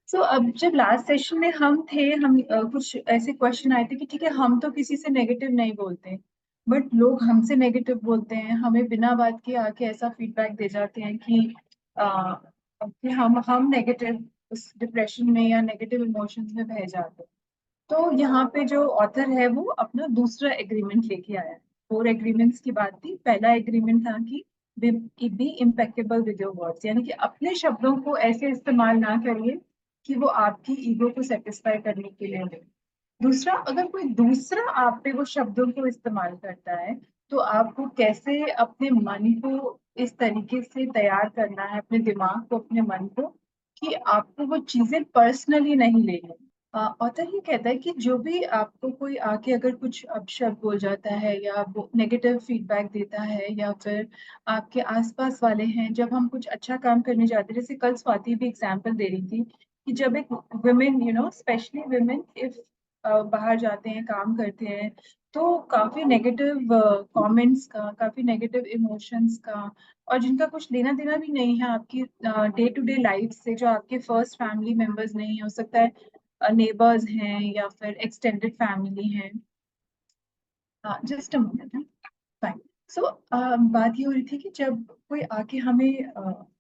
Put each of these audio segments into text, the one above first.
अब जब last session में हम थे, कुछ ऐसे क्वेश्चन आए थे कि ठीक है, हम तो किसी से नेगेटिव नहीं बोलते, बट लोग हमसे नेगेटिव बोलते हैं, हमें बिना बात के आके ऐसा फीडबैक दे जाते हैं कि हम नेगेटिव उस डिप्रेशन में या नेगेटिव इमोशंस में बह जाते हैं। तो यहाँ पे जो ऑथर है वो अपना दूसरा एग्रीमेंट लेके आया है। 4 एग्रीमेंट्स की बात थी। पहला एग्रीमेंट था कि बी इम्पेक्केबल विद योर वर्ड्स, यानी कि अपने शब्दों को ऐसे इस्तेमाल ना करिए कि वो आपकी ईगो को सेटिस्फाई करने के लिए हो। दूसरा, अगर कोई दूसरा आप पे वो शब्दों को इस्तेमाल करता है, तो आपको कैसे अपने मन को इस तरीके से तैयार करना है, अपने दिमाग को, अपने मन को, कि आपको वो चीजें पर्सनली नहीं लेनी। ऑथर ये कहता है कि जो भी आपको कोई आके अगर कुछ अपशब्द बोल जाता है या वो नेगेटिव फीडबैक देता है, या फिर आपके आसपास वाले हैं, जब हम कुछ अच्छा काम करने जाते हैं, जैसे कल स्वाति भी एग्जांपल दे रही थी कि जब एक वुमेन, स्पेशली वुमेन, इफ बाहर जाते हैं, काम करते हैं, तो काफी नेगेटिव कमेंट्स का, काफी नेगेटिव इमोशंस का, और जिनका कुछ लेना देना भी नहीं है आपकी डे टू डे लाइफ से, जो आपके फर्स्ट फैमिली मेंबर्स नहीं हो सकता है, नेबर्स हैं या फिर एक्सटेंडेड फैमिली हैं। Just a minute. फाइन। बात ये हो रही थी कि जब कोई आके हमें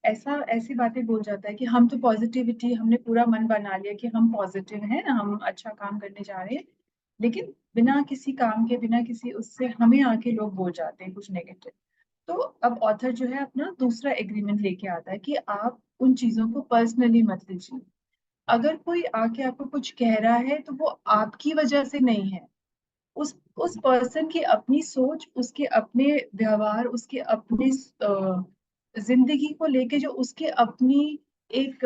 ऐसी बातें बोल जाता है कि हम तो पॉजिटिविटी, हमने पूरा मन बना लिया कि हम पॉजिटिव हैं, हम अच्छा काम करने जा रहे हैं, लेकिन बिना किसी काम के, बिना किसी उससे हमें आके लोग बोल जाते हैं कुछ नेगेटिव। तो अब ऑथर जो है अपना दूसरा एग्रीमेंट लेके आता है कि आप उन चीजों को पर्सनली मत लीजिए। अगर कोई आके आपको कुछ कह रहा है तो वो आपकी वजह से नहीं है। उस पर्सन की अपनी सोच, उसके अपने व्यवहार, उसके अपने जिंदगी को लेके जो उसके अपनी एक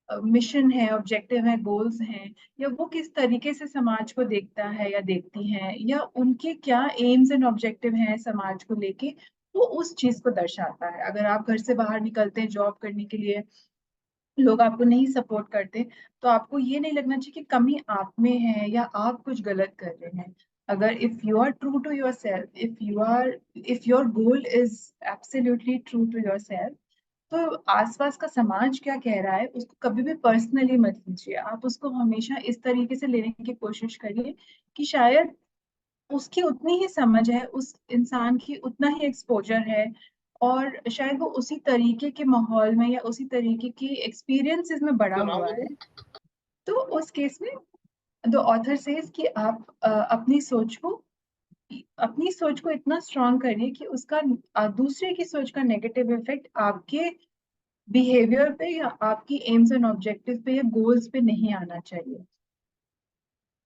मिशन है, ऑब्जेक्टिव है, गोल्स हैं, या वो किस तरीके से समाज को देखता है या देखती है, या उनके क्या एम्स एंड ऑब्जेक्टिव हैं समाज को लेके, वो उस चीज को दर्शाता है। अगर आप घर से बाहर निकलते हैं जॉब करने के लिए, लोग आपको नहीं सपोर्ट करते, तो आपको ये नहीं लगना चाहिए कि कमी आप में है या आप कुछ गलत कर रहे हैं। अगर if you are true to yourself, if your goal is absolutely true to yourself, तो आसपास का समाज क्या कह रहा है उसको कभी भी पर्सनली मत लीजिए। आप उसको हमेशा इस तरीके से लेने की कोशिश करिए कि शायद उसकी उतनी ही समझ है, उस इंसान की उतना ही एक्सपोजर है, और शायद वो उसी तरीके के माहौल में या उसी तरीके की एक्सपीरियंसेस में बड़ा हुआ है। तो उस केस में द ऑथर सेज कि आप अपनी सोच को इतना स्ट्रांग करिए कि उसका दूसरे की सोच का नेगेटिव इफेक्ट आपके बिहेवियर पे या आपकी एम्स एंड ऑब्जेक्टिव पे या गोल्स पे नहीं आना चाहिए।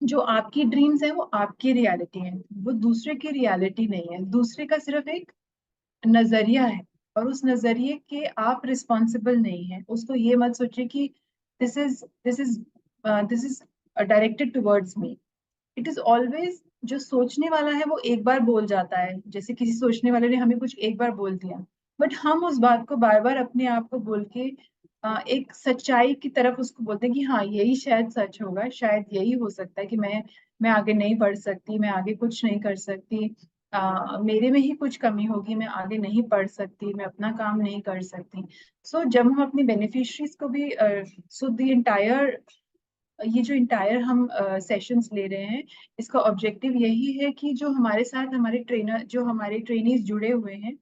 जो आपकी ड्रीम्स है वो आपकी रियलिटी है, वो दूसरे की रियलिटी नहीं है। दूसरे का सिर्फ एक नजरिया है, और उस नजरिए के आप रिस्पॉन्सिबल नहीं है। उसको ये मत सोचिए कि this is this is this is directed towards me. It is always, जो सोचने वाला है वो एक बार बोल जाता है, जैसे किसी सोचने वाले ने हमें कुछ एक बार बोल दिया, बट हम उस बात को बार बार अपने आप को बोल के एक सच्चाई की तरफ उसको बोलते हैं कि हाँ, यही शायद सच होगा, शायद यही हो सकता है कि मैं आगे नहीं बढ़ सकती, मैं आगे कुछ नहीं कर सकती, मेरे में ही कुछ कमी होगी, मैं आगे नहीं पढ़ सकती, मैं अपना काम नहीं कर सकती। जब हम अपनी बेनिफिशरीज को भी सो द इंटायर ये जो इंटायर हम सेशंस ले रहे हैं, इसका ऑब्जेक्टिव यही है कि जो हमारे साथ हमारे ट्रेनर, जो हमारे ट्रेनीज जुड़े हुए हैं,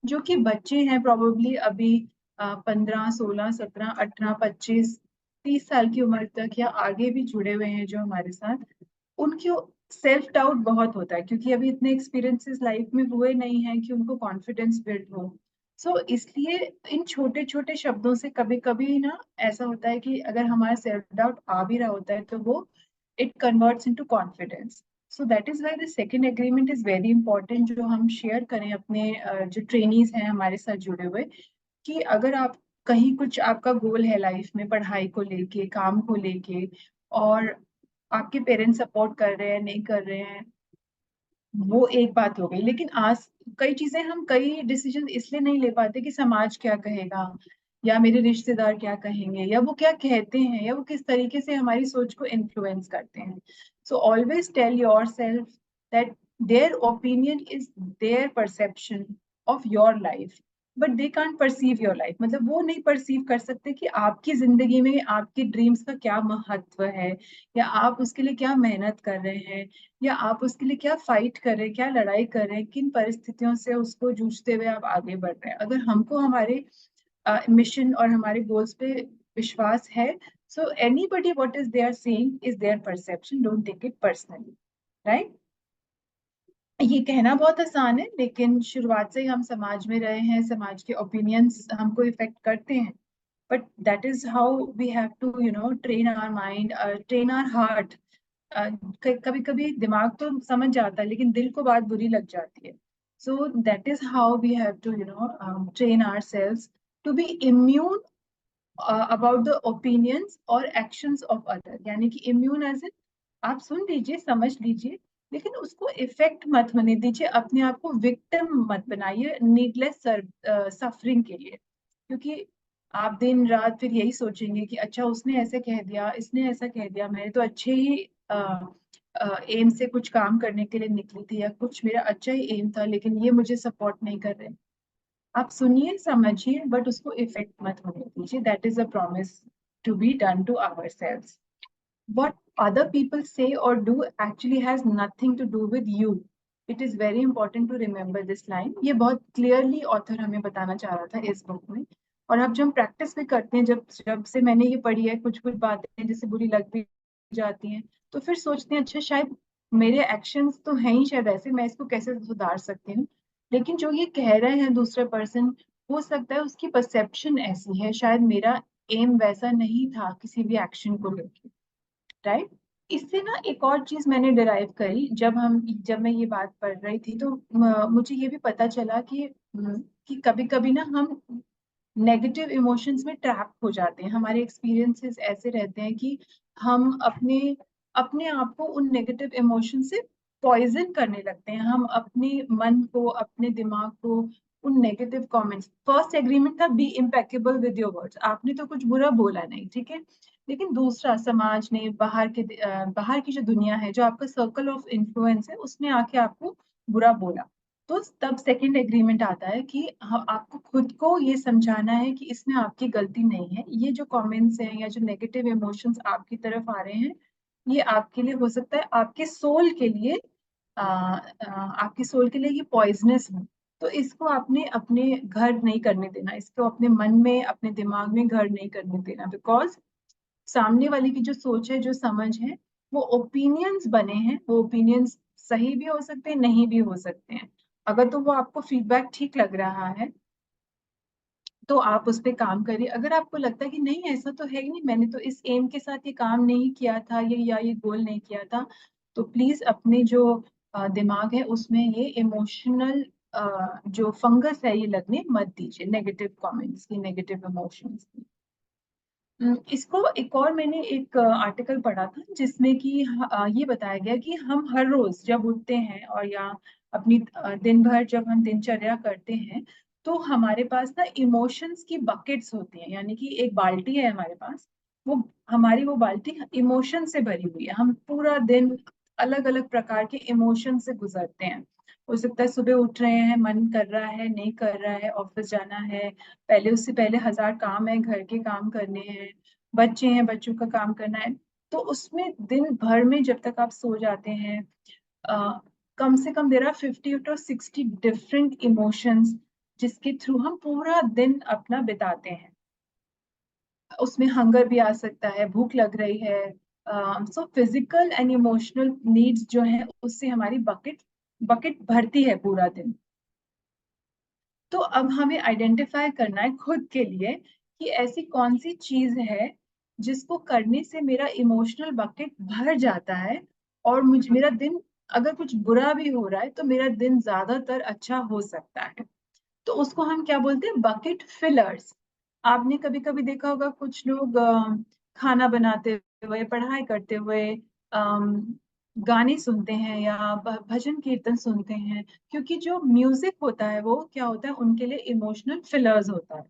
जो कि बच्चे हैं, प्रोबेबली अभी 15, 16, 17, 18, 25, 30 साल की उम्र तक या आगे भी जुड़े हुए हैं जो हमारे साथ, उनकी सेल्फ डाउट बहुत होता है, क्योंकि अभी इतने एक्सपीरियंसेस लाइफ में हुए नहीं हैं कि उनको कॉन्फिडेंस बिल्ड हो। इसलिए इन छोटे छोटे शब्दों से कभी कभी ना ऐसा होता है कि अगर हमारा सेल्फ डाउट आ भी रहा होता है तो वो it converts into confidence. That is why the second agreement is very important, जो हम शेयर करें अपने जो ट्रेनीज हैं हमारे साथ जुड़े हुए, कि अगर आप कहीं कुछ आपका गोल है लाइफ में, पढ़ाई को लेके, काम को लेके, और आपके पेरेंट्स सपोर्ट कर रहे हैं, नहीं कर रहे हैं, वो एक बात हो गई। लेकिन आज कई डिसीजन इसलिए नहीं ले पाते कि समाज क्या कहेगा, या मेरे रिश्तेदार क्या कहेंगे, या वो क्या कहते हैं, या वो किस तरीके से हमारी सोच को इन्फ्लुएंस करते हैं। Always tell yourself that their opinion is their perception of your life, but they can't perceive your life, मतलब वो नहीं परसीव कर सकते कि आपकी जिंदगी में आपके ड्रीम्स का क्या महत्व है, या आप उसके लिए क्या मेहनत कर रहे हैं, या आप उसके लिए क्या फाइट कर रहे हैं, क्या लड़ाई कर रहे हैं, किन परिस्थितियों से उसको जूझते हुए आप आगे बढ़ रहे हैं। अगर हमको हमारे मिशन और हमारे गोल्स पे विश्वास है, so anybody what is they are saying is their perception, don't take it personally, right. ये कहना बहुत आसान है, लेकिन शुरुआत से ही हम समाज में रहे हैं, समाज के ओपिनियंस हमको इफेक्ट करते हैं। But that is how we have to train our mind, train our heart. कभी कभी दिमाग तो समझ जाता है, लेकिन दिल को बात बुरी लग जाती है। So that is how we have to train ourselves to be immune about the opinions और एक्शंस ऑफ अदर। यानी कि इम्यून एज इन, आप सुन लीजिए, समझ लीजिए, लेकिन उसको इफेक्ट मत होने दीजिए, अपने आप को विक्टिम मत बनाइए नीडलेस सफरिंग के लिए। क्योंकि आप दिन रात फिर यही सोचेंगे कि अच्छा उसने ऐसे कह दिया, इसने ऐसा कह दिया, मैंने तो अच्छे ही एम से कुछ काम करने के लिए निकली थी, या कुछ मेरा अच्छा ही एम था, लेकिन ये मुझे सपोर्ट नहीं कर रहे। आप सुनिए, समझिए, बट उसको इफेक्ट मत होने दीजिए। That is a promise to be done to ourselves. What other people say or do actually has nothing to do with you. It is very important to remember this line. ये बहुत clearly author हमें बताना चाह रहा था इस book में। और अब जब हम प्रैक्टिस भी करते हैं, जब जब से मैंने ये पढ़ी है, कुछ कुछ बातें जैसे बुरी लग भी जाती हैं, तो फिर सोचते हैं अच्छा शायद मेरे एक्शंस तो हैं ही शायद ऐसे, मैं इसको कैसे सुधार सकती हूँ। लेकिन जो ये कह रहे हैं दूसरे पर्सन, हो सकता है उसकी परसेप्शन ऐसी है, शायद मेरा एम वैसा नहीं था किसी भी एक्शन को लेकर, राइट। इससे ना एक और चीज मैंने डिराइव करी, जब मैं ये बात पढ़ रही थी, तो मुझे ये भी पता चला कि कभी कभी ना हम नेगेटिव इमोशंस में ट्रैप हो जाते हैं। हमारे एक्सपीरियंसेस ऐसे रहते हैं कि हम अपने अपने आप को उन नेगेटिव इमोशन से पॉइजन करने लगते हैं। हम अपने मन को, अपने दिमाग को उन नेगेटिव कमेंट्स, फर्स्ट एग्रीमेंट था be impeccable with your words, आपने तो कुछ बुरा बोला नहीं, ठीक है, लेकिन दूसरा समाज ने, बाहर की जो दुनिया है, जो आपका सर्कल ऑफ इन्फ्लुएंस है, उसने आके आपको बुरा बोला। तो तब सेकंड एग्रीमेंट आता है कि आपको खुद को ये समझाना है कि इसमें आपकी गलती नहीं है। ये जो कमेंट्स हैं या जो नेगेटिव इमोशंस आपकी तरफ आ रहे हैं, ये आपके लिए हो सकता है, आपके सोल के लिए आपकी सोल के लिए ये पॉइजनस है। तो इसको आपने अपने घर नहीं करने देना, इसको अपने मन में, अपने दिमाग में घर नहीं करने देना। बिकॉज सामने वाले की जो सोच है, जो समझ है, वो ओपिनियंस बने हैं। वो ओपिनियंस सही भी हो सकते हैं, नहीं भी हो सकते हैं। अगर तो वो आपको फीडबैक ठीक लग रहा है, तो आप उस पर काम करिए। अगर आपको लगता है कि नहीं ऐसा तो है ही नहीं, मैंने तो इस एम के साथ ये काम नहीं किया था, ये गोल नहीं किया था, तो प्लीज अपने जो दिमाग है उसमें ये इमोशनल जो फंगस है ये लगने मत दीजिए, नेगेटिव कमेंट्स की, नेगेटिव इमोशंस की। इसको एक और मैंने एक आर्टिकल पढ़ा था, जिसमें कि ये बताया गया कि हम हर रोज जब उठते हैं, और या अपनी दिन भर जब हम दिनचर्या करते हैं, तो हमारे पास ना इमोशंस की बकेट्स होती हैं। यानी कि एक बाल्टी है हमारे पास, वो हमारी वो बाल्टी इमोशन से भरी हुई है। हम पूरा दिन अलग अलग प्रकार के इमोशन से गुजरते हैं। हो सकता है सुबह उठ रहे हैं, मन कर रहा है, नहीं कर रहा है, ऑफिस जाना है, पहले उससे पहले हजार काम है, घर के काम करने हैं, बच्चे हैं, बच्चों का काम करना है। तो उसमें दिन भर में जब तक आप सो जाते हैं, अ, कम से कम there are 50 to 60 different emotions, जिसके थ्रू हम पूरा दिन अपना बिताते हैं। उसमें हंगर भी आ सकता है, भूख लग रही है। So physical and emotional needs जो है, उससे हमारी बकेट बकेट भरती है पूरा दिन। तो अब हमें आइडेंटिफाई करना है खुद के लिए कि ऐसी कौन सी चीज है जिसको करने से मेरा इमोशनल बकेट भर जाता है, और मेरा दिन, अगर कुछ बुरा भी हो रहा है, तो मेरा दिन ज्यादातर अच्छा हो सकता है। तो उसको हम क्या बोलते हैं, बकेट फिलर्स। आपने कभी कभी देखा होगा कुछ लोग खाना बनाते हुए, पढ़ाई करते हुए, गाने सुनते हैं, या भजन कीर्तन सुनते हैं, क्योंकि जो म्यूजिक होता है वो क्या होता है, उनके लिए इमोशनल फिलर्स होता है।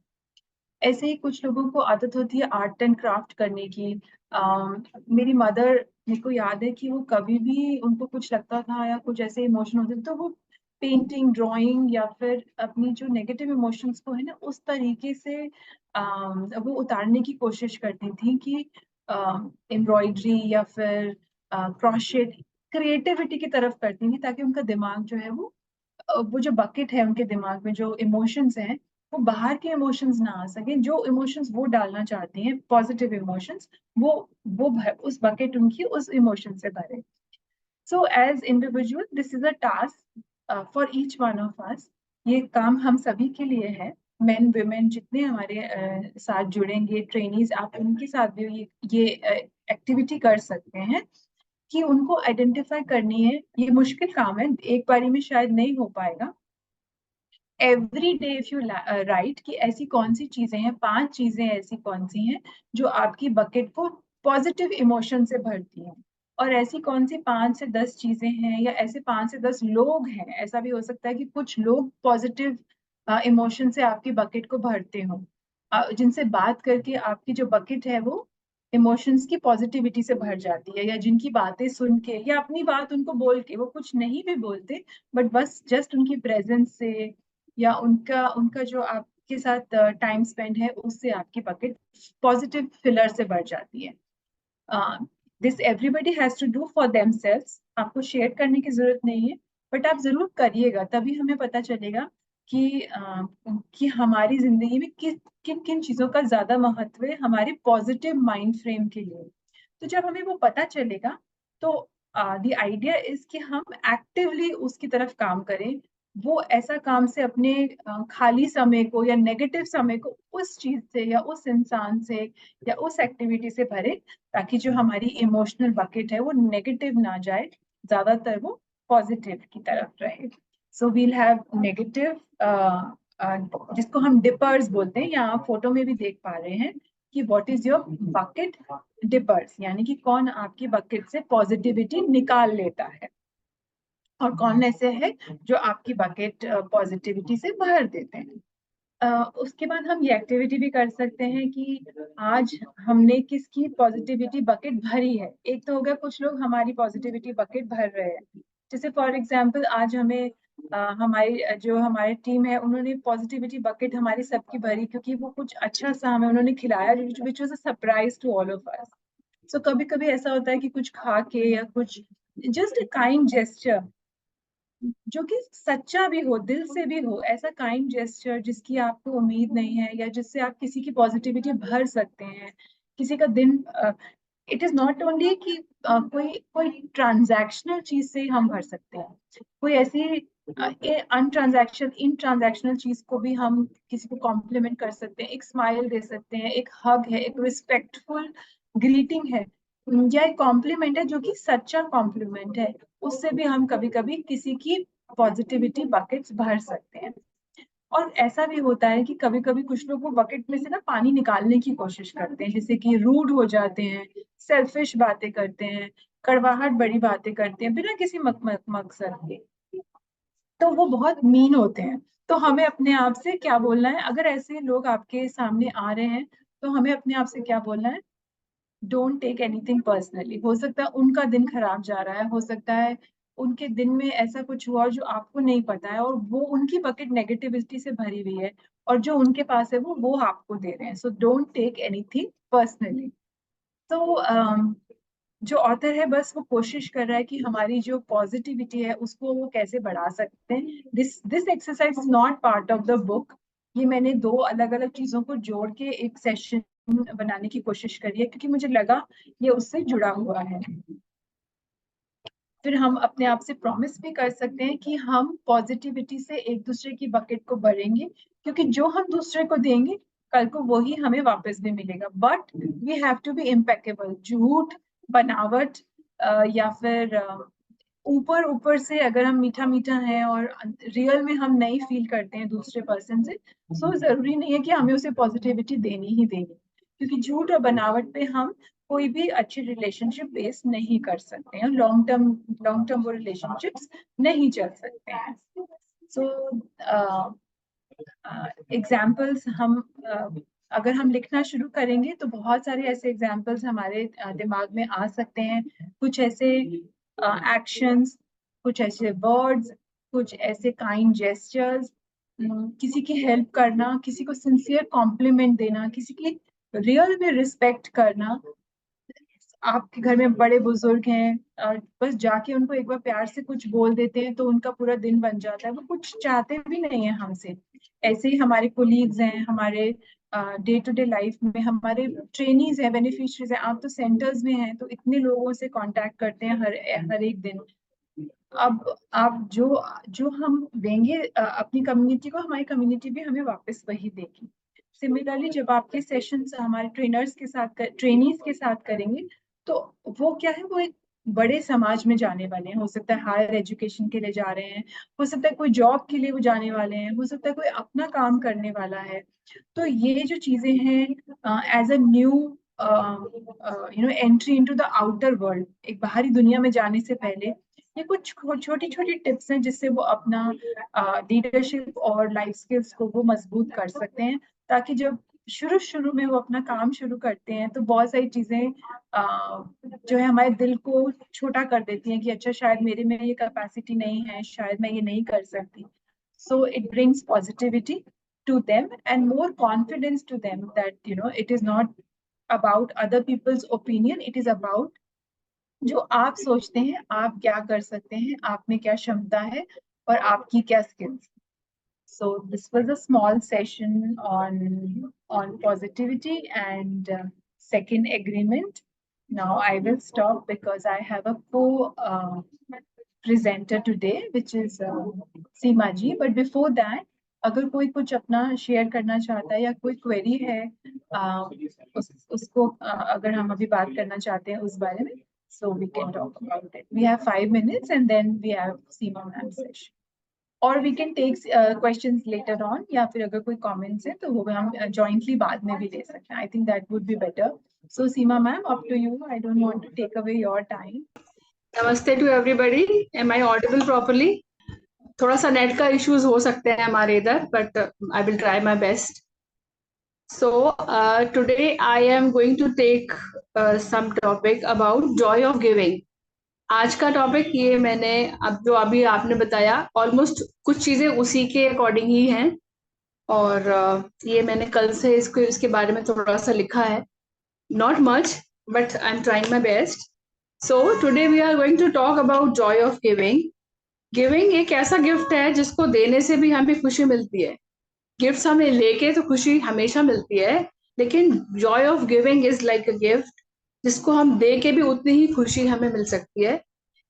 ऐसे ही कुछ लोगों को आदत होती है आर्ट एंड क्राफ्ट करने की। मेरी मदर, मेरे को याद है कि वो कभी भी उनको कुछ लगता था या कुछ ऐसे इमोशन होते थे, तो वो पेंटिंग, ड्राइंग या फिर अपनी जो नेगेटिव इमोशंस को है ना उस तरीके से वो उतारने की कोशिश करती थी कि एम्ब्रॉयडरी या फिर क्रोशेट, क्रिएटिविटी की तरफ करती थी, ताकि उनका दिमाग जो है वो जो बकेट है उनके दिमाग में, जो इमोशंस हैं, वो बाहर के इमोशंस ना आ सके। जो इमोशंस वो डालना चाहती हैं, पॉजिटिव इमोशंस, वो उस बकेट उनकी उस इमोशन से भरे। So as individual this is a task for each one of us. ये काम हम सभी के लिए है। मेन वुमेन जितने हमारे साथ जुड़ेंगे, ट्रेनीज, आप उनके साथ भी ये एक्टिविटी कर सकते हैं कि उनको आइडेंटिफाई करनी है। ये मुश्किल काम है, एक बारी में शायद नहीं हो पाएगा। Every day if you right कि ऐसी कौन सी चीजें हैं, 5 चीजें ऐसी कौन सी हैं जो आपकी बकेट को पॉजिटिव इमोशन से भरती हैं, और ऐसी कौन सी 5 से 10 चीजें हैं, या ऐसे 5 से 10 लोग हैं। ऐसा भी हो सकता है कि कुछ लोग पॉजिटिव इमोशन से आपकी बकेट को भरते हो, जिनसे बात करके आपकी जो बकेट है वो इमोशंस की पॉजिटिविटी से भर जाती है, या जिनकी बातें सुन के या अपनी बात उनको बोल के, वो कुछ नहीं भी बोलते बट बस जस्ट उनकी प्रेजेंस से या उनका उनका जो आपके साथ टाइम स्पेंड है उससे आपकी बकेट पॉजिटिव फिलर से भर जाती है। This everybody has to do for themselves. आपको शेयर करने की जरूरत नहीं है, बट आप जरूर करिएगा, तभी हमें पता चलेगा कि हमारी जिंदगी में किन किन चीजों का ज्यादा महत्व है हमारे पॉजिटिव माइंड फ्रेम के लिए। तो जब हमें वो पता चलेगा, तो द आइडिया इज कि हम एक्टिवली उसकी तरफ काम करें। वो ऐसा काम से अपने खाली समय को या नेगेटिव समय को उस चीज से या उस इंसान से या उस एक्टिविटी से भरे, ताकि जो हमारी इमोशनल बकेट है वो नेगेटिव ना जाए, ज्यादातर वो पॉजिटिव की तरफ रहे। सो वील हैव नेगेटिव, जिसको हम डिपर्स बोलते हैं, या आप फोटो में भी देख पा रहे हैं कि what is your bucket differs, यानी कि कौन आपकी बकेट से पॉजिटिविटी निकाल लेता है और कौन ऐसे है जो आपकी बकेट पॉजिटिविटी से भर देते हैं। उसके बाद हम ये एक्टिविटी भी कर सकते हैं कि आज हमने किसकी पॉजिटिविटी बकेट भरी है। एक तो हो गया, कुछ लोग हमारी पॉजिटिविटी बकेट भर रहे हैं। जैसे फॉर एग्जांपल आज हमें हमारी जो हमारी टीम है उन्होंने पॉजिटिविटी बकेट हमारी सबकी भरी, क्योंकि वो कुछ अच्छा सा हमें उन्होंने खिलाया, which was a surprise to all of us. So कभी कभी ऐसा होता है कि कुछ खा के या कुछ, जस्ट अ काइंड जेस्चर जो कि सच्चा भी हो, दिल से भी हो, ऐसा काइंड जेस्चर जिसकी आपको उम्मीद नहीं है या जिससे आप किसी की पॉजिटिविटी भर सकते हैं, किसी का दिन। इट इज नॉट ओनली कि कोई कोई ट्रांजैक्शनल चीज से हम भर सकते हैं, कोई ऐसी अनट्रांजैक्शन इन ट्रांजैक्शनल चीज को भी हम किसी को कॉम्प्लीमेंट कर सकते हैं, एक स्माइल दे सकते हैं, एक हग है, एक रिस्पेक्टफुल ग्रीटिंग है, या एक कॉम्प्लीमेंट है जो कि सच्चा कॉम्प्लीमेंट है। उससे भी हम कभी कभी किसी की पॉजिटिविटी बकेट्स भर सकते हैं। और ऐसा भी होता है कि कभी कभी कुछ लोग वो बकेट में से ना पानी निकालने की कोशिश करते हैं, जैसे कि रूड हो जाते हैं, सेल्फिश बातें करते हैं, कड़वाहट बड़ी बातें करते हैं बिना किसी मकसद के, तो वो बहुत मीन होते हैं। तो हमें अपने आप से क्या बोलना है, अगर ऐसे लोग आपके सामने आ रहे हैं तो हमें अपने आप से क्या बोलना है? Don't take anything personally. हो सकता है उनका दिन खराब जा रहा है, हो सकता है उनके दिन में ऐसा कुछ हुआ जो आपको नहीं पता है, और वो उनकी बकेट नेगेटिविटी से भरी हुई है, और जो उनके पास है वो आपको दे रहे हैं। So don't take anything personally. तो जो ऑथर है बस वो कोशिश कर रहा है कि हमारी जो पॉजिटिविटी है उसको वो कैसे बढ़ा सकते हैं। This exercise is not part of the book. ये मैंने 2 अलग अलग चीजों को जोड़ के एक सेशन बनाने की कोशिश करी है, क्योंकि मुझे लगा ये उससे जुड़ा हुआ है। फिर हम अपने आप से प्रॉमिस भी कर सकते हैं कि हम पॉजिटिविटी से एक दूसरे की बकेट को भरेंगे, क्योंकि जो हम दूसरे को देंगे कल को वही हमें वापस भी मिलेगा। But we have to be impeccable. झूठ, बनावट, या फिर ऊपर ऊपर से अगर हम मीठा मीठा है और रियल में हम नहीं फील करते हैं दूसरे पर्सन से, सो जरूरी नहीं है कि हमें उसे पॉजिटिविटी देनी ही देनी, क्योंकि झूठ और बनावट पे हम कोई भी अच्छी रिलेशनशिप बेस नहीं कर सकते हैं। लॉन्ग टर्म वो रिलेशनशिप्स नहीं चल सकते हैं। सो एग्जाम्पल्स हम अगर हम लिखना शुरू करेंगे तो बहुत सारे ऐसे एग्जाम्पल्स हमारे दिमाग में आ सकते हैं। कुछ ऐसे एक्शंस, कुछ ऐसे वर्ड्स कुछ ऐसे काइंड जेस्चर्स, किसी की हेल्प करना, किसी को सिंसियर कॉम्प्लीमेंट देना, किसी की रियल में रिस्पेक्ट करना। आपके घर में बड़े बुजुर्ग हैं और बस जाके उनको एक बार प्यार से कुछ बोल देते हैं तो उनका पूरा दिन बन जाता है, वो कुछ चाहते भी नहीं है हमसे। ऐसे ही हमारे कोलीग्स हैं, हमारे डे टू डे लाइफ में हमारे ट्रेनीज हैं, बेनिफिशियरीज हैं। आप तो सेंटर्स में हैं तो इतने लोगों से कांटेक्ट करते हैं हर एक दिन। अब आप जो जो हम देंगे अपनी कम्युनिटी को, हमारी कम्युनिटी भी हमें वापस वही देगी। सिमिलरली जब आपके सेशंस हमारे ट्रेनर्स के साथ ट्रेनीज के साथ करेंगे तो वो क्या है, वो एक बड़े समाज में जाने वाले हैं। हो सकता है हायर एजुकेशन के लिए जा रहे हैं, हो सकता है कोई जॉब के लिए वो जाने वाले हैं, हो सकता है कोई अपना काम करने वाला है। तो ये जो चीजें हैं as a new entry into the outer world, एक बाहरी दुनिया में जाने से पहले ये कुछ छोटी छोटी टिप्स हैं जिससे वो अपना लीडरशिप और लाइफ स्किल्स को वो मजबूत कर सकते हैं, ताकि जब शुरू शुरू में वो अपना काम शुरू करते हैं तो बहुत सारी चीजें जो है हमारे दिल को छोटा कर देती हैं कि अच्छा शायद मेरे में ये कैपेसिटी नहीं है, शायद मैं ये नहीं कर सकती। So it brings positivity to them and more confidence to them that it is not about other people's opinion, it is about जो आप सोचते हैं आप क्या कर सकते हैं, आप में क्या क्षमता है और आपकी क्या skills. So this was a small session on positivity and second agreement. Now I will stop because I have a presenter today, which is Seema ji. But before that, अगर कोई कुछ अपना शेयर करना चाहता है या कोई क्वेरी है उसको अगर हम अभी बात करना चाहते हैं उस बारे में, so we can talk about it. We have 5 minutes and then we have Seema ma'am's session. और we can take questions later on, या फिर अगर कोई कमेंट्स है तो वो हम जॉइंटली बाद में भी ले सकते हैं। I think that would be better. So Seema ma'am, up to you, I don't want to take away your time. Namaste to everybody, am I audible properly? थोड़ा सा नेट का इश्यूज हो सकते हैं हमारे इधर, but I will try my best. So today I am going to take some topic about joy of giving. आज का टॉपिक ये मैंने अब जो अभी आपने बताया ऑलमोस्ट कुछ चीजें उसी के अकॉर्डिंग ही हैं, और ये मैंने कल से इसके बारे में थोड़ा सा लिखा है. Not much, but I am trying my best. So today we are going to talk about joy of giving. Giving एक ऐसा गिफ्ट है जिसको देने से भी हमें खुशी मिलती है. गिफ्ट्स हमें लेके तो खुशी हमेशा मिलती है, लेकिन Joy of giving is like a gift जिसको हम दे के भी उतनी ही खुशी हमें मिल सकती है.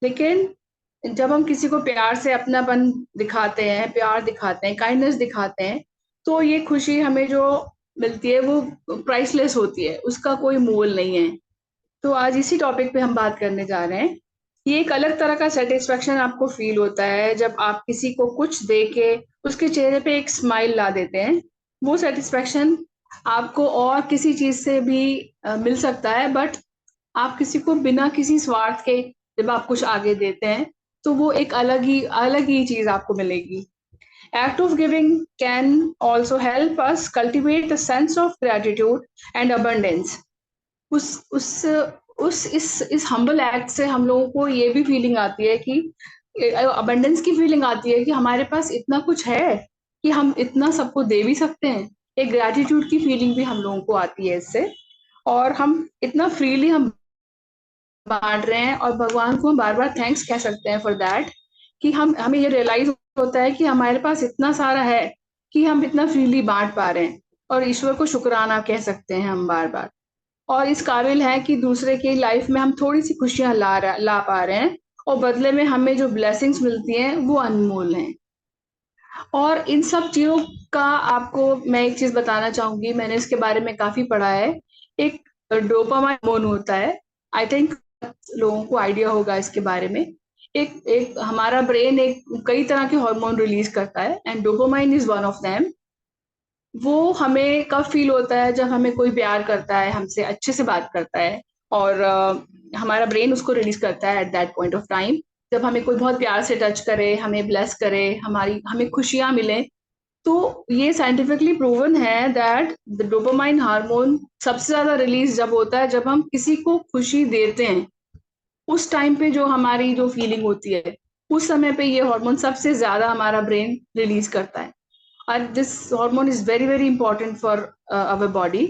लेकिन जब हम किसी को प्यार से अपनापन दिखाते हैं, प्यार दिखाते हैं, काइंडनेस दिखाते हैं, तो ये खुशी हमें जो मिलती है वो प्राइसलेस होती है, उसका कोई मोल नहीं है. तो आज इसी टॉपिक पे हम बात करने जा रहे हैं. ये एक अलग तरह का सेटिस्फेक्शन आपको फील होता है जब आप किसी को कुछ दे के उसके चेहरे पे एक स्माइल ला देते हैं. वो सेटिस्फेक्शन आपको और किसी चीज से भी मिल सकता है, बट आप किसी को बिना किसी स्वार्थ के जब आप कुछ आगे देते हैं तो वो एक अलग ही चीज आपको मिलेगी. Act of giving can also help us cultivate a sense of gratitude and abundance. इस हम्बल एक्ट से हम लोगों को ये भी फीलिंग आती है कि अबंडेंस की फीलिंग आती है कि हमारे पास इतना कुछ है कि हम इतना सबको दे भी सकते हैं. एक ग्रेटिट्यूड की फीलिंग भी हम लोगों को आती है इससे, और हम इतना फ्रीली हम बांट रहे हैं, और भगवान को हम बार बार थैंक्स कह सकते हैं फॉर दैट, कि हमें ये रियलाइज होता है कि हमारे पास इतना सारा है कि हम इतना फ्रीली बांट पा रहे हैं, और ईश्वर को शुक्राना कह सकते हैं हम बार बार, और इस काबिल है कि दूसरे की लाइफ में हम थोड़ी सी खुशियां ला पा रहे हैं, और बदले में हमें जो ब्लेसिंग्स मिलती हैं वो अनमोल हैं. और इन सब चीजों का आपको मैं एक चीज बताना चाहूंगी, मैंने इसके बारे में काफी पढ़ा है. एक डोपामाइन हार्मोन होता है, आई थिंक लोगों को आइडिया होगा इसके बारे में. एक हमारा ब्रेन एक कई तरह के हार्मोन रिलीज करता है, and dopamine is one of them. वो हमें कब फील होता है जब हमें कोई प्यार करता है, हमसे अच्छे से बात करता है, और हमारा ब्रेन उसको रिलीज करता है at that point of time. जब हमें कोई बहुत प्यार से टच करे, हमें ब्लेस करे, हमें खुशियां मिले, तो ये साइंटिफिकली प्रूवन है दैट द डोपामाइन हार्मोन सबसे ज्यादा रिलीज जब होता है जब हम किसी को खुशी देते हैं. उस टाइम पे जो हमारी जो फीलिंग होती है उस समय पे ये हार्मोन सबसे ज्यादा हमारा ब्रेन रिलीज करता है। और this hormone is very very important for our body.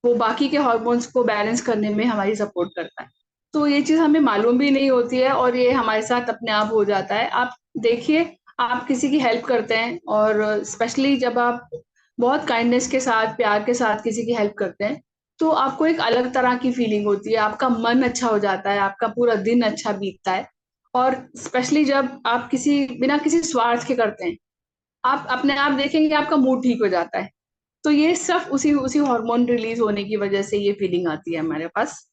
वो बाकी के हार्मोन्स को बैलेंस करने में हमारी सपोर्ट करता है। तो ये चीज हमें मालूम भी नहीं होती है और ये हमारे साथ अपने आप हो जाता है। आप देखिए, आप किसी की हेल्प करते हैं और स्पेशली जब आप बहुत काइंडनेस के साथ, प्यार के साथ किसी की हेल्प करते हैं, तो आपको एक अलग तरह की फीलिंग होती है। आपका मन अच्छा हो जाता है, आपका पूरा दिन अच्छा बीतता है। और स्पेशली जब आप किसी बिना किसी स्वार्थ के करते हैं, आप अपने आप देखेंगे आपका मूड ठीक हो जाता है। तो ये सब उसी उसी हार्मोन रिलीज होने की वजह से ये फीलिंग आती है हमारे पास।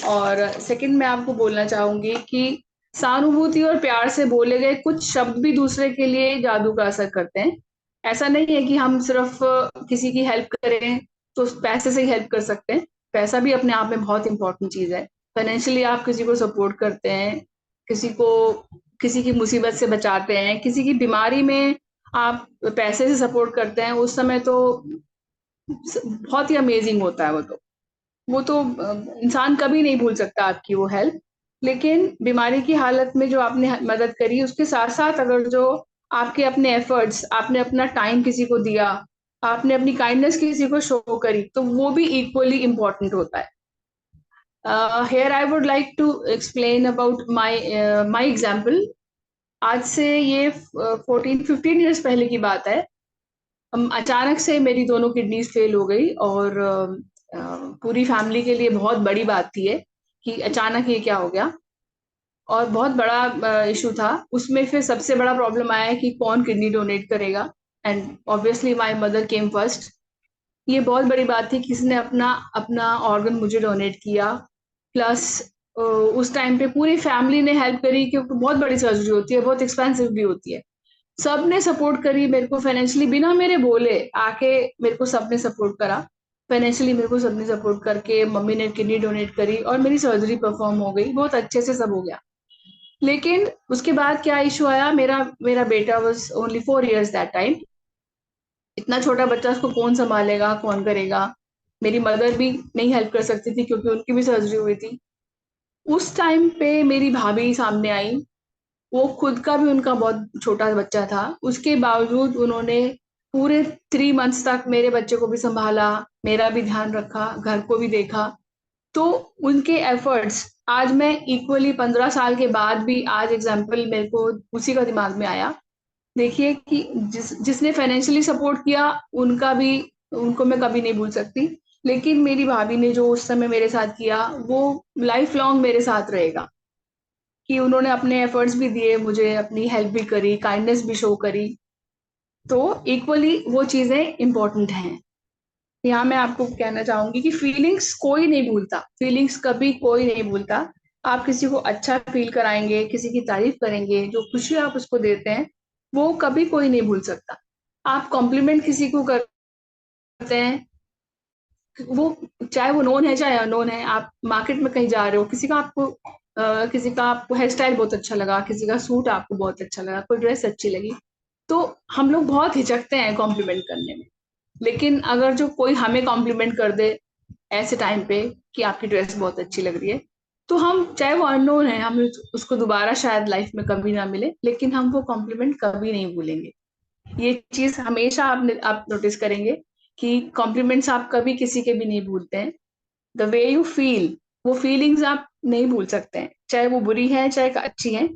और सेकंड मैं आपको बोलना चाहूंगी कि सहानुभूति और प्यार से बोले गए कुछ शब्द भी दूसरे के लिए जादू का असर करते हैं। ऐसा नहीं है कि हम सिर्फ किसी की हेल्प करें तो पैसे से ही हेल्प कर सकते हैं। पैसा भी अपने आप में बहुत इंपॉर्टेंट चीज है। फाइनेंशियली आप किसी को सपोर्ट करते हैं, किसी को किसी की मुसीबत से बचाते हैं, किसी की बीमारी में आप पैसे से सपोर्ट करते हैं, उस समय तो बहुत ही अमेजिंग होता है। वो तो इंसान कभी नहीं भूल सकता आपकी वो हेल्प। लेकिन बीमारी की हालत में जो आपने मदद करी, उसके साथ साथ अगर जो आपके अपने एफर्ट्स, आपने अपना टाइम किसी को दिया, आपने अपनी काइंडनेस किसी को शो करी, तो वो भी इक्वली इम्पोर्टेंट होता है। Here I would like to explain about my example. आज से ये 14-15 ईयर्स पहले की बात है। अचानक से मेरी दोनों किडनीज फेल हो गई और पूरी फैमिली के लिए बहुत बड़ी बात थी ये, कि अचानक ये क्या हो गया। और बहुत बड़ा इशू था। उसमें फिर सबसे बड़ा प्रॉब्लम आया कि कौन किडनी डोनेट करेगा। And obviously my mother came first. ये बहुत बड़ी बात थी, किसी ने अपना अपना ऑर्गन मुझे डोनेट किया। प्लस उस टाइम पे पूरी फैमिली ने हेल्प करी, क्योंकि बहुत बड़ी सर्जरी होती है, बहुत एक्सपेंसिव भी होती है। सबने सपोर्ट करी मेरे को फाइनेंशियली, बिना मेरे बोले आके मेरे को सबने सपोर्ट करा। फाइनेंशियली मेरे को सबने सपोर्ट करके मम्मी ने किडनी डोनेट करी और मेरी सर्जरी परफॉर्म हो गई, बहुत अच्छे से सब हो गया। लेकिन उसके बाद क्या इशू आया, मेरा मेरा बेटा was only 4 years that time. इतना छोटा बच्चा, उसको कौन संभालेगा, कौन करेगा। मेरी मदर भी नहीं हेल्प कर सकती थी क्योंकि उनकी भी सर्जरी हुई थी। उस टाइम पे मेरी भाभी सामने आई। वो खुद का भी उनका बहुत छोटा बच्चा था, उसके बावजूद उन्होंने पूरे 3 मंथ्स तक मेरे बच्चे को भी संभाला, मेरा भी ध्यान रखा, घर को भी देखा। तो उनके एफर्ट्स आज मैं इक्वली 15 साल के बाद भी आज एग्जाम्पल मेरे को उसी का दिमाग में आया। देखिए कि जिसने फाइनेंशियली सपोर्ट किया, उनका भी, उनको मैं कभी नहीं भूल सकती। लेकिन मेरी भाभी ने जो उस समय मेरे साथ किया, वो लाइफ लॉन्ग मेरे साथ रहेगा। कि उन्होंने अपने एफर्ट्स भी दिए, मुझे अपनी हेल्प भी करी, काइंडनेस भी शो करी। तो इक्वली वो चीजें इंपॉर्टेंट हैं। यहाँ मैं आपको कहना चाहूंगी कि फीलिंग्स कोई नहीं भूलता, फीलिंग्स कभी कोई नहीं भूलता। आप किसी को अच्छा फील कराएंगे, किसी की तारीफ करेंगे, जो खुशी आप उसको देते हैं, वो कभी कोई नहीं भूल सकता। आप कॉम्प्लीमेंट किसी को करते हैं, वो चाहे वो नोन है चाहे अननोन है, आप मार्केट में कहीं जा रहे हो, किसी का आपको हेयर स्टाइल बहुत अच्छा लगा, किसी का सूट आपको बहुत अच्छा लगा, कोई ड्रेस अच्छी लगी, तो हम लोग बहुत हिचकते हैं कॉम्प्लीमेंट करने में। लेकिन अगर जो कोई हमें कॉम्प्लीमेंट कर दे ऐसे टाइम पे कि आपकी ड्रेस बहुत अच्छी लग रही है, तो हम, चाहे वो अननोन है, हम उसको दोबारा शायद लाइफ में कभी ना मिले, लेकिन हम वो कॉम्प्लीमेंट कभी नहीं भूलेंगे। ये चीज हमेशा आप नोटिस करेंगे कि कॉम्प्लीमेंट्स आप कभी किसी के भी नहीं भूलते हैं। द वे यू फील, वो फीलिंग्स आप नहीं भूल सकते हैं, चाहे वो बुरी है चाहे अच्छी है।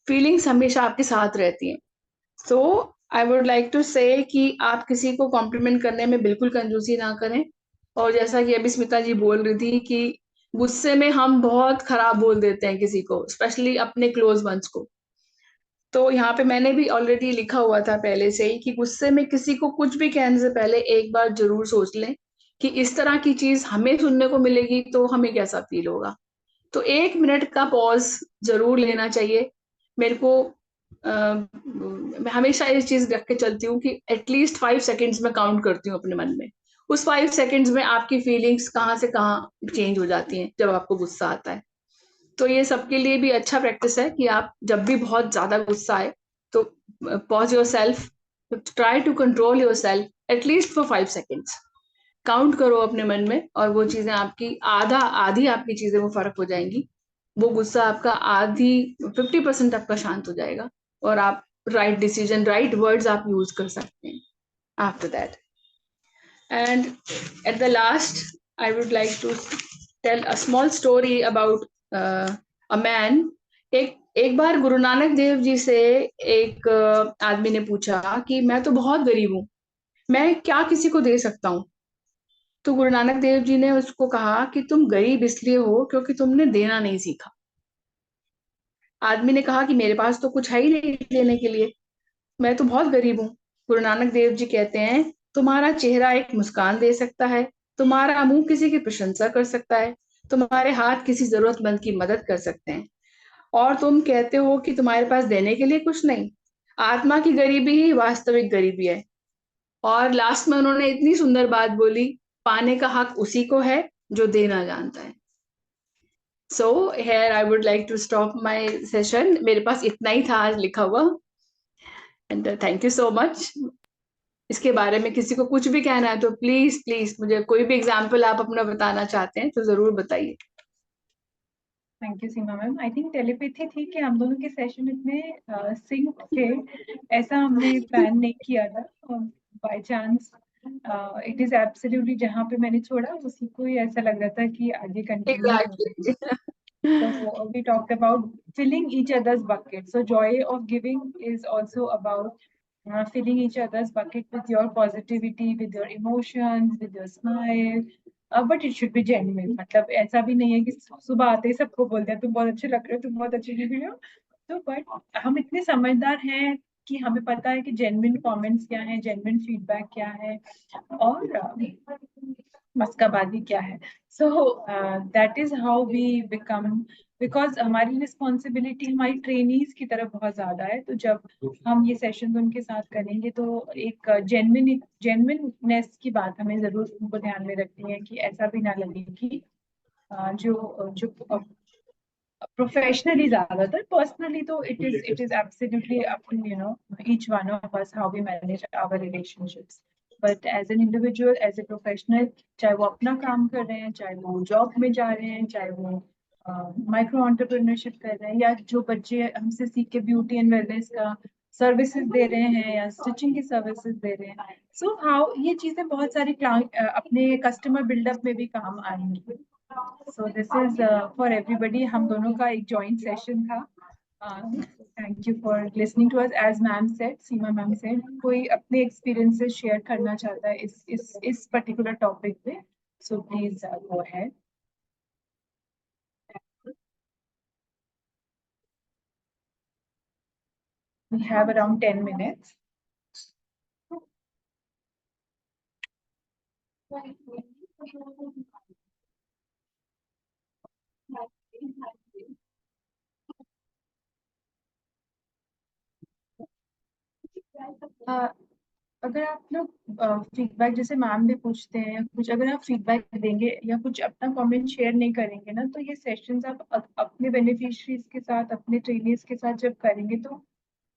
फीलिंग्स हमेशा आपके साथ रहती हैं। सो आई वुड लाइक टू से कि आप किसी को कॉम्प्लीमेंट करने में बिल्कुल कंजूसी ना करें। और जैसा कि अभी स्मिता जी बोल रही थी कि गुस्से में हम बहुत खराब बोल देते हैं किसी को, स्पेशली अपने क्लोज वंस को। तो यहाँ पे मैंने भी ऑलरेडी लिखा हुआ था पहले से ही कि गुस्से में किसी को कुछ भी कहने से पहले एक बार जरूर सोच लें कि इस तरह की चीज हमें सुनने को मिलेगी तो हमें कैसा फील होगा। तो 1 मिनट का पॉज जरूर लेना चाहिए। मेरे को मैं हमेशा ये चीज रख के चलती हूँ कि एटलीस्ट 5 सेकेंड्स में काउंट करती हूँ अपने मन में। उस 5 सेकेंड्स में आपकी फीलिंग्स कहाँ से कहाँ चेंज हो जाती हैं जब आपको गुस्सा आता है। तो ये सबके लिए भी अच्छा प्रैक्टिस है कि आप जब भी बहुत ज्यादा गुस्सा आए तो pause yourself, try to control yourself at least for 5 seconds. Count करो अपने मन में और वो चीजें आपकी आधी आपकी चीजें वो फर्क हो जाएंगी। वो गुस्सा आपका आधी 50% आपका शांत हो जाएगा, और आप राइट डिसीजन, राइट वर्ड्स आप यूज कर सकते हैं after that. And at the last, I would like to tell a small story about a man. एक बार गुरु नानक देव जी से एक आदमी ने पूछा कि मैं तो बहुत गरीब हूँ, मैं क्या किसी को दे सकता हूँ. तो गुरु नानक देव जी ने उसको कहा कि तुम गरीब इसलिए हो क्योंकि तुमने देना नहीं सीखा. आदमी ने कहा कि मेरे पास तो कुछ है ही नहीं देने के लिए, मैं तो बहुत गरीब हूँ. गुरु नानक देव जी कहते हैं, तुम्हारा चेहरा एक मुस्कान दे सकता है, तुम्हारा मुंह किसी की प्रशंसा कर सकता है, तुम्हारे हाथ किसी जरूरतमंद की मदद कर सकते हैं, और तुम कहते हो कि तुम्हारे पास देने के लिए कुछ नहीं. आत्मा की गरीबी ही वास्तविक गरीबी है. और लास्ट में उन्होंने इतनी सुंदर बात बोली, पाने का हक उसी को है जो देना जानता है. So here I would like to stop my session. मेरे पास इतना ही था आज लिखा हुआ. And thank you so much. इसके बारे में किसी को कुछ भी कहना है तो प्लीज प्लीज मुझे कोई भी एग्जाम्पल आप अपना बताना चाहते हैं तो जरूर बताइए. Thank you Seema ma'am. I think telepathy थी कि हम दोनों के सेशन इतने सिंक थे, ऐसा हमने प्लान नहीं किया था. By chance it is absolutely जहाँ पे मैंने छोड़ा उसी को ही ऐसा लग रहा था कि आगे कंटिन्यू हो. Exactly. So we talked about filling each other's bucket. So joy of giving is also about filling each other's bucket with your positivity, with your emotions, with your smile. But it should be genuine. मतलब ऐसा भी नहीं है कि सुबह आते ही सबको बोल दिया तुम बहुत अच्छे लग रहे हो, तुम बहुत अच्छे दिख रहे हो. तो बट हम इतने समझदार हैं कि हमें पता है कि जेन्युइन कमेंट्स क्या है, जेन्युइन फीडबैक क्या है, और मस्काबाजी क्या है. So that is how we become, because हमारी रिस्पॉन्सिबिलिटी हमारी ट्रेनीज की तरफ बहुत ज्यादा है. तो जब हम ये सेशन उनके साथ करेंगे तो एक जेन्युइननेस की बात हमें जरूर उनको ध्यान में रखनी है कि ऐसा भी ना लगे कि जो जो प्रोफेशनली ज्यादातर, पर्सनली तो it is absolutely up to each one of us how we manage our relationships. But as an individual, as a professional, चाहे वो अपना काम कर रहे हैं, चाहे वो जॉब में जा रहे हैं, चाहे वो माइक्रो एंटरप्रेन्योरशिप कर रहे हैं, या जो बच्चे हमसे सीख के ब्यूटी एंड वेलनेस का सर्विसेज दे रहे हैं या स्टिचिंग की सर्विसेज दे रहे हैं. सो हाउ ये चीजें बहुत सारी अपने कस्टमर बिल्डअप में भी काम आएंगी. So this is for everybody. हम दोनों का एक joint session था. Thank you for listening to us. As ma'am said, Seema ma'am said, कोई अपने experiences share करना चाहता है इस particular topic पे, so please go ahead. We have around 10 minutes. अगर आप लोग फीडबैक जैसे मैम भी पूछते हैं कुछ, अगर आप फीडबैक देंगे या कुछ अपना कमेंट शेयर नहीं करेंगे ना, तो ये सेशंस आप अपने बेनिफिशियरीज के साथ, अपने ट्रेनिंग्स के साथ जब करेंगे तो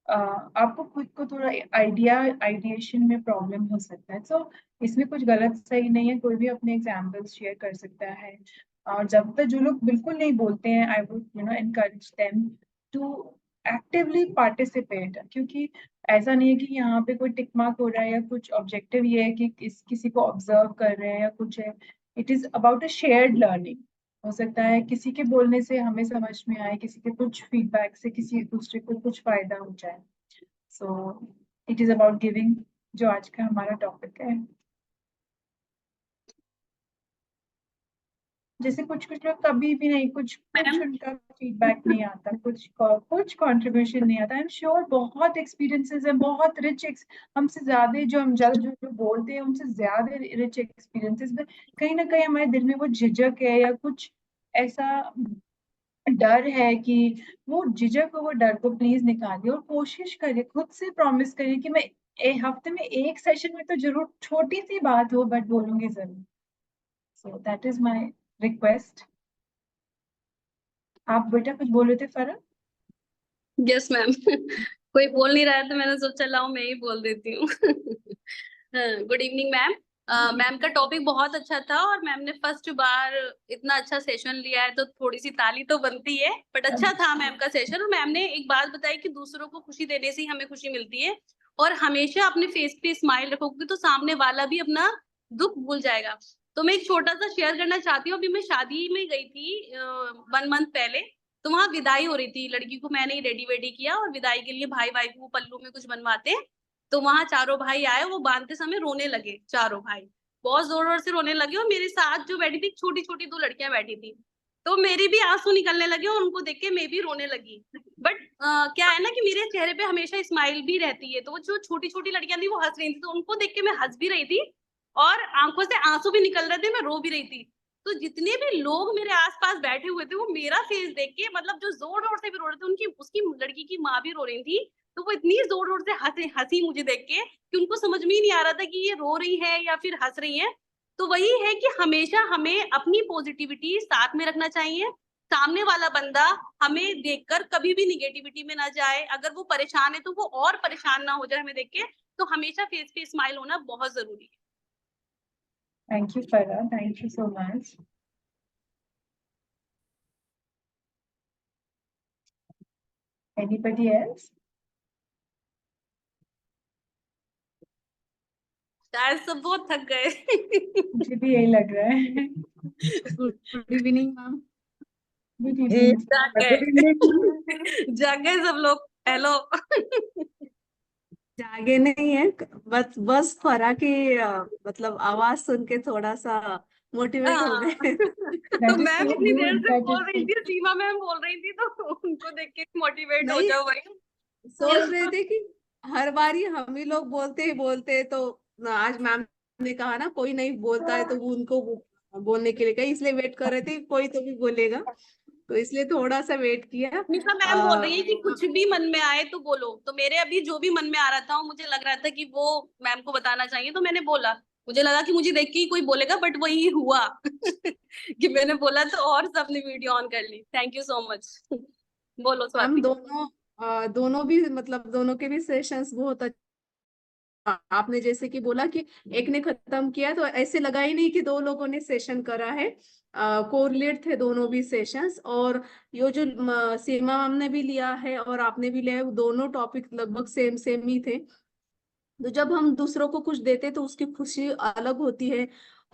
आपको खुद को थोड़ा आइडिएशन में प्रॉब्लम हो सकता है. सो इसमें कुछ गलत सही नहीं है, कोई भी अपने एग्जाम्पल्स शेयर कर सकता है. और जब तक जो लोग बिल्कुल नहीं बोलते हैं, I would encourage them to actively participate, क्योंकि ऐसा नहीं है कि यहाँ पे कोई टिक मार्क हो रहा है या कुछ ऑब्जेक्टिव ये है कि किसी को ऑब्जर्व कर रहे हैं या कुछ है. It is about a shared learning. हो सकता है किसी के बोलने से हमें समझ में आए, किसी के कुछ फीडबैक से किसी दूसरे को कुछ फायदा हो जाए. So it is about giving, जो आज का हमारा टॉपिक है. जैसे कुछ कुछ लोग कभी भी नहीं, कुछ उनका फीडबैक नहीं आता, कुछ कंट्रीब्यूशन नहीं आता. आई एम श्योर बहुत एक्सपीरियंसेस है, बहुत रिच, हमसे ज्यादा जो हम जो बोलते हैं उनसे ज्यादा रिच एक्सपीरियंसेस. कहीं ना कहीं हमारे दिल में वो झिझक है या कुछ ऐसा डर है कि वो झिझक हो, वो डर को प्लीज निकालिए और कोशिश करिए, खुद से प्रॉमिस करिए कि मैं हफ्ते में एक सेशन में तो जरूर छोटी सी बात हो बट बोलूंगी जरूर. सो दैट इज माय रिक्वेस्ट. आप बेटा कुछ बोल रहे थे फरह? Yes ma'am. कोई बोल नहीं रहा है तो मैंने सोचा लाओ मैं ही बोल देती हूँ. Good evening ma'am. मैम का टॉपिक बहुत अच्छा था और मैम ने फर्स्ट बार इतना अच्छा सेशन लिया है तो थोड़ी सी ताली तो बनती है, बट अच्छा था मैम का सेशन। और मैम ने एक बात बताई कि दूसरों को खुशी देने से ही हमें खुशी मिलती है, और हमेशा अपने फेस पे स्माइल रखोगे तो सामने वाला भी अपना दुख भूल जाएगा। तो मैं एक छोटा सा शेयर करना चाहती हूँ। अभी मैं शादी में गई थी 1 मंथ पहले, तो वहां विदाई हो रही थी, लड़की को मैंने ही रेडी वेडी किया और विदाई के लिए भाई भाई को पल्लू में कुछ बनवाते। तो वहां चारों भाई आए, वो बांधते समय रोने लगे, चारों भाई बहुत जोर जोर से रोने लगे। और मेरे साथ जो बैठी थी छोटी छोटी 2 लड़कियां बैठी थी, तो मेरी भी आंसू निकलने लगे और उनको देख के मैं भी रोने लगी। बट क्या है ना कि मेरे चेहरे पे हमेशा स्माइल भी रहती है, तो वो जो छोटी छोटी लड़कियां थी वो हंस रही थी, तो उनको देख के मैं हंस भी रही थी और आंखों से आंसू भी निकल रहे थे, मैं रो भी रही थी। तो जितने भी लोग मेरे आसपास बैठे हुए थे वो मेरा फेस देख के, मतलब जो जोर जोर से भी रो रहे थे, उनकी उसकी लड़की की माँ भी रो रही थी, तो वो इतनी जोर जोर से हंसी मुझे देख के कि उनको समझ में ही नहीं आ रहा था कि ये रो रही है या फिर हंस रही है। तो वही है कि हमेशा हमें अपनी पॉजिटिविटी साथ में रखना चाहिए। सामने वाला बंदा हमें देखकर कभी भी निगेटिविटी में ना जाए, अगर वो परेशान है तो वो और परेशान ना हो जाए हमें देख के। तो हमेशा फेस पे स्माइल होना बहुत जरूरी है। Thank you, Farah. Thank you so much. Anybody else? शायद सब बहुत थक गए। मुझे भी यही लग रहा है। Good evening ma'am. Good evening. जाग गए सब लोग। हेलो। जागे नहीं है, बस बस फरा की मतलब आवाज सुन के थोड़ा सा मोटिवेट हो गए। तो That is मैम so इतनी देर good. से That बोल is रही so थी, सीमा मैम बोल रही थी, तो उनको देख के मोटिवेट हो नहीं, जाओ भाई। सोच रहे थे कि हर बार ही हम ही लोग बोलते तो आज मैम ने कहा ना कोई नहीं बोलता है तो वो उनको बोलने के लिए कही, इसलिए वेट कर रहे थे कोई तो भी बोलेगा, तो इसलिए थोड़ा सा वेट किया। निशा मैम बोल रही है कि कुछ भी मन में आए तो बोलो, तो मेरे अभी जो भी मन में आ रहा था मुझे लग रहा था कि वो मैम को बताना चाहिए, तो मैंने बोला। मुझे लगा कि मुझे देख के ही कोई बोलेगा, बट वही हुआ कि मैंने बोला तो और सबने वीडियो ऑन कर ली। Thank you so much. बोलो हम स्वाति। दोनों भी मतलब दोनों के भी सेशंस बहुत आपने जैसे कि बोला कि एक ने खत्म किया, तो ऐसे लगा ही नहीं कि दो लोगों ने सेशन करा है, कोरिलेट थे दोनों भी सेशंस। और यो जो सीमा मैम ने भी लिया है और आपने भी लिया है, वो दोनों टॉपिक लगभग सेम सेम ही थे। तो जब हम दूसरों को कुछ देते तो उसकी खुशी अलग होती है।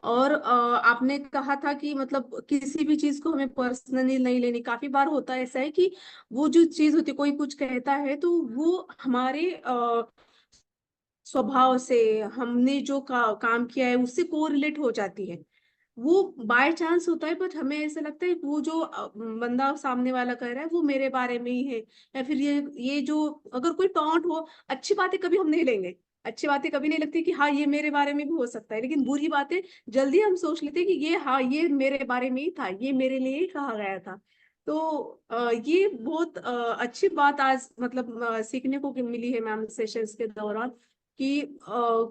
और आपने कहा था कि मतलब किसी भी चीज को हमें पर्सनली नहीं लेनी। काफी बार होता है ऐसा है कि वो जो चीज होती है, कोई कुछ कहता है तो वो हमारे स्वभाव से, हमने जो काम किया है उससे कोरिलेट हो जाती है। वो बाय चांस होता है, बट हमें ऐसा लगता है कि वो जो बंदा सामने वाला कह रहा है वो मेरे बारे में ही है। या फिर ये जो अगर कोई टॉन्ट हो, अच्छी बातें कभी हम नहीं लेंगे, अच्छी बातें कभी नहीं लगती कि हाँ ये मेरे बारे में भी हो सकता है, लेकिन बुरी बातें जल्दी हम सोच लेते हैं कि ये हाँ ये मेरे बारे में ही था, ये मेरे लिए ही कहा गया था। तो ये बहुत अच्छी बात आज मतलब सीखने को मिली है मैम सेशंस के दौरान, कि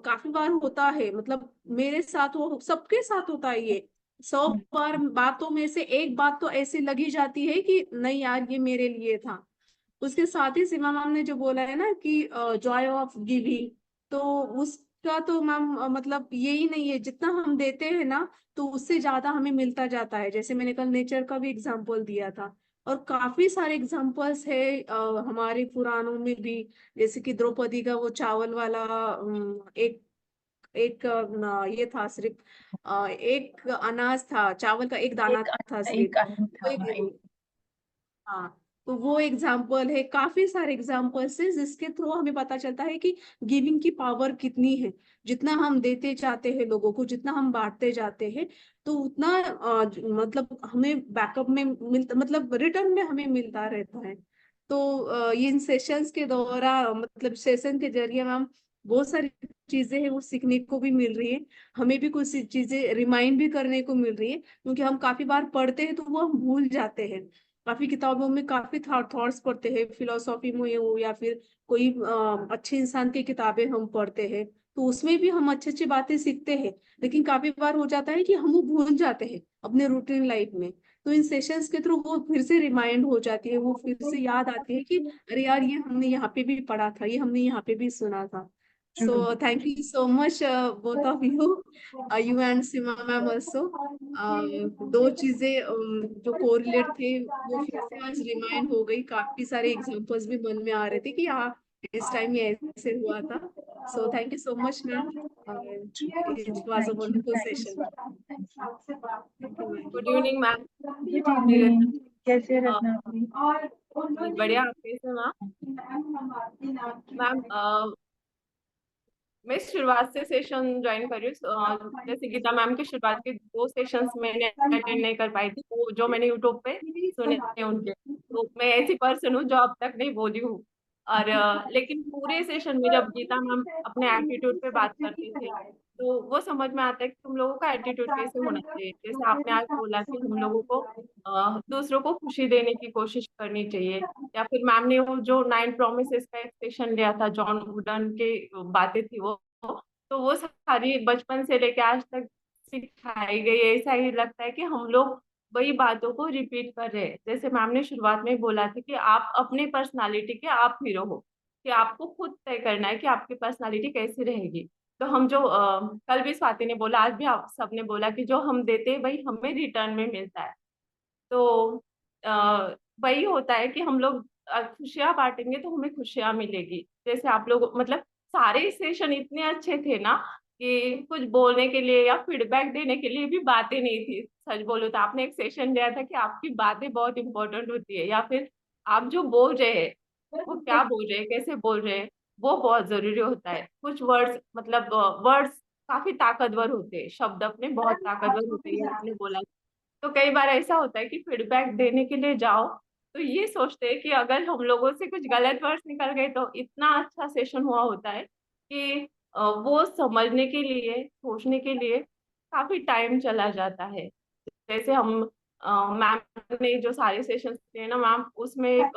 काफी बार होता है, मतलब मेरे साथ हो, सबके साथ होता है ये। 100 बार बातों में से एक बात तो ऐसी लगी जाती है कि नहीं यार ये मेरे लिए था। उसके साथ ही सीमा मैम ने जो बोला है ना कि जॉय ऑफ गिविंग, तो उसका तो मैम मतलब यही नहीं है, जितना हम देते हैं ना तो उससे ज्यादा हमें मिलता जाता है। जैसे मैंने कल नेचर का भी एग्जांपल दिया था, और काफी सारे एग्जांपल्स है हमारे पुराणों में भी। जैसे कि द्रौपदी का वो चावल वाला एक एक ये था सिर्फ एक अनाज था, चावल का एक दाना एक था एक सिर्फ। अन्न वो था एक। हाँ, तो वो एग्जाम्पल है, काफी सारे एग्जाम्पल्स है जिसके थ्रू हमें पता चलता है कि गिविंग की पावर कितनी है। जितना हम देते जाते हैं लोगों को, जितना हम बांटते जाते हैं, तो उतना मतलब हमें बैकअप में मिलता, मतलब रिटर्न में हमें मिलता रहता है। तो ये इन सेशंस के दौरान, मतलब सेशन के जरिए मैम बहुत सारी चीजें हैं वो सीखने को भी मिल रही है। हमें भी कुछ चीजें रिमाइंड भी करने को मिल रही है, क्योंकि हम काफी बार पढ़ते हैं तो वो हम भूल जाते हैं। काफी किताबों में काफी थॉट्स पढ़ते हैं, फिलोसॉफी में हो या फिर कोई अच्छे इंसान की किताबें हम पढ़ते हैं, तो उसमें भी हम अच्छी अच्छी बातें सीखते हैं। लेकिन काफी बार हो जाता है कि हम वो भूल जाते हैं अपने रूटीन लाइफ में। तो इन सेशंस के थ्रू वो फिर से रिमाइंड हो जाती है, वो फिर से याद आती है कि अरे यार ये हमने यहाँ पे भी पढ़ा था, ये हमने यहाँ पे भी सुना था। So thank you so much, both of you, you and Sima ma'am also. दो चीजें जो कोरिलेट थे वो फिर से आज रिमाइंड हो गई, काफी सारे एग्जांपल्स भी मन में आ रहे थे कि हाँ इस टाइम ये ऐसे हुआ था. So thank you so much ma'am. It was a wonderful session. Good evening ma'am. Good evening. कैसे रत्ना जी? बढ़िया. आप कैसे मैम? मैं शुरुआत से सेशन ज्वाइन कर रही हूँ. जैसे गीता मैम के शुरुआत के 2 सेशंस मैंने अटेंड नहीं कर पाई थी, वो जो मैंने यूट्यूब पे सुने थे उनके. तो मैं ऐसी पर्सन हूँ जो अब तक नहीं बोली हूँ. और लेकिन पूरे सेशन में जब गीता मैम अपने एटीट्यूड पे बात करते थे तो वो समझ में आता है कि तुम लोगों का एटीट्यूड कैसे होना चाहिए. जैसे आपने आज बोला कि हम लोगों को दूसरों को खुशी देने की कोशिश करनी चाहिए. या फिर मैम ने वो जो 9 प्रोमिसेस का एक सेशन लिया था, जॉन वुडन के बातें थी वो, तो वो सारी बचपन से लेके आज तक सिखाई गई है. ऐसा ही लगता है कि हम लोग वही बातों को रिपीट कर रहे हैं. जैसे मैम ने शुरुआत में बोला था कि आप अपनी पर्सनालिटी के आप हीरो हो, कि आपको खुद तय करना है कि आपकी पर्सनालिटी कैसी रहेगी. तो हम जो कल भी स्वाति ने बोला, आज भी आप सबने बोला कि जो हम देते हैं वही हमें रिटर्न में मिलता है. तो वही होता है कि हम लोग खुशियां बांटेंगे तो हमें खुशियां मिलेगी. जैसे आप लोग मतलब सारे सेशन इतने अच्छे थे ना कि कुछ बोलने के लिए या फीडबैक देने के लिए भी बातें नहीं थी. सच बोलो तो आपने एक सेशन दिया था कि आपकी बातें बहुत इंपॉर्टेंट होती है, या फिर आप जो बोल रहे हैं वो क्या बोल रहे हैं, कैसे बोल रहे हैं, वो बहुत जरूरी होता है. कुछ वर्ड्स मतलब वर्ड्स काफी ताकतवर होते हैं, शब्द अपने बहुत ताकतवर होते हैं, आपने बोला. तो कई बार ऐसा होता है कि फीडबैक देने के लिए जाओ तो ये सोचते हैं कि अगर हम लोगों से कुछ गलत वर्ड्स निकल गए तो इतना अच्छा सेशन हुआ होता है कि वो समझने के लिए, सोचने के लिए काफी टाइम चला जाता है. जैसे हम मैम ने जो सारे सेशंस थे ना मैम, उसमें एक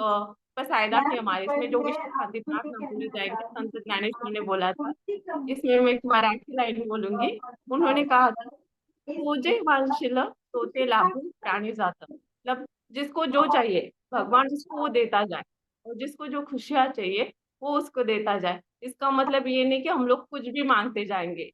पसायदा थी हमारे, इसमें जो विश्व शांति प्राप्त न भूली जाएगी, संत ज्ञानेश्वर ने बोला था. इसमें मैं एक मराठी लाइन बोलूंगी. उन्होंने कहा था, पूजे वांशिल तोते लाभू प्राणी जात. मतलब जिसको जो चाहिए भगवान उसको वो देता जाए, और जिसको जो खुशियां चाहिए वो उसको देता जाए. इसका मतलब ये नहीं कि हम लोग कुछ भी मांगते जाएंगे.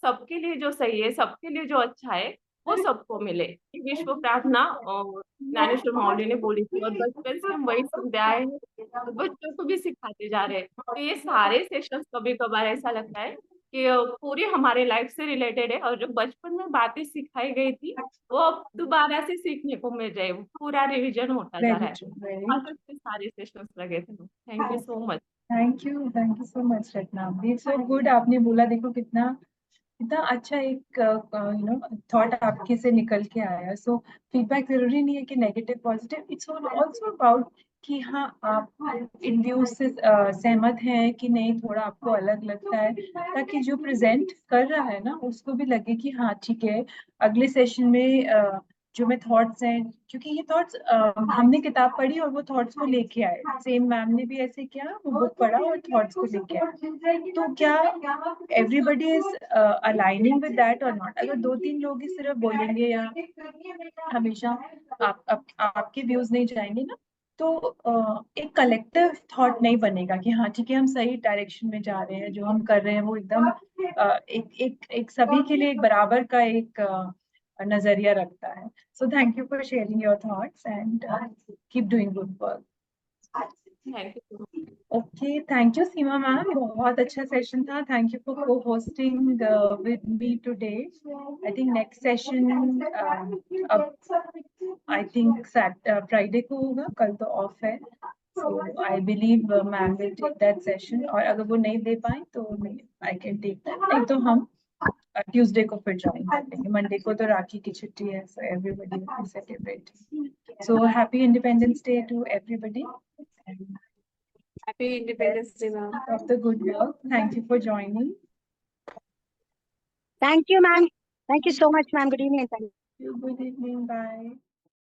सबके लिए जो सही है, सबके लिए जो अच्छा है वो सबको मिले. ये विश्व प्रार्थना ज्ञानेश्वर माउली ने बोली थी, और बचपन से हम वही सुनते आए हैं, तो बच्चों को भी सिखाते जा रहे हैं. तो ये सारे सेशंस कभी कभार ऐसा लगता है कि पूरी हमारे लाइफ से रिलेटेड है, और जो बचपन में बातें सिखाई गई थी वो अब दोबारा से सीखने को मिल रहे हैं. पूरा रिविजन होता जा रहा है. बहुत अच्छे सारे सेशंस लगे थे. Thank you so much. Thank you so much Ratna. It's so good. आपने बोला, देखो कितना इतना अच्छा एक थॉट आपके से निकल के आया. सो फीडबैक जरूरी नहीं है कि negative positive. It's also about कि हाँ आप इन व्यूज से सहमत हैं कि नहीं, थोड़ा आपको अलग लगता है, ताकि जो प्रेजेंट कर रहा है ना उसको भी लगे कि हाँ ठीक है, अगले सेशन में जो मैं थॉट्स हैं, क्योंकि ये थॉट्स हमने किताब पढ़ी और वो थॉट्स को लेके आए. सेम मैम ने भी ऐसे किया, वो बुक पढ़ा और थॉट्स को लेके आए. तो क्या everybody is aligning with that और नॉट? अगर 2-3 लोग ही सिर्फ बोलेंगे या हमेशा आपके व्यूज नहीं जाएंगे ना, तो एक कलेक्टिव थॉट नहीं बनेगा कि हाँ ठीक है, हम सही डायरेक्शन में जा रहे हैं, जो हम कर रहे हैं वो एकदम एक सभी के लिए एक बराबर का एक नजरिया रखता है. So thank you for sharing your thoughts and keep doing good work. Okay, thank you Seema ma'am. बहुत अच्छा सेशन था. Thank you for co-hosting with me today. I think next session अब आई थिंक फ्राइडे को होगा, कल तो off है. So I believe ma'am will take that session, और अगर वो नहीं दे पाए तो आई कैन टेक दैट. नहीं तो हम ट्यूसडे को फिर ज्वाइन कर लेंगे. मंडे को तो राखी की छुट्टी है, so everybody will celebrate. So happy independence day to everybody. Happy Independence Day, ma'am. Of the good work. Thank you for joining. Thank you, ma'am. Thank you so much, ma'am. Good evening. Thank you. Good evening. Bye.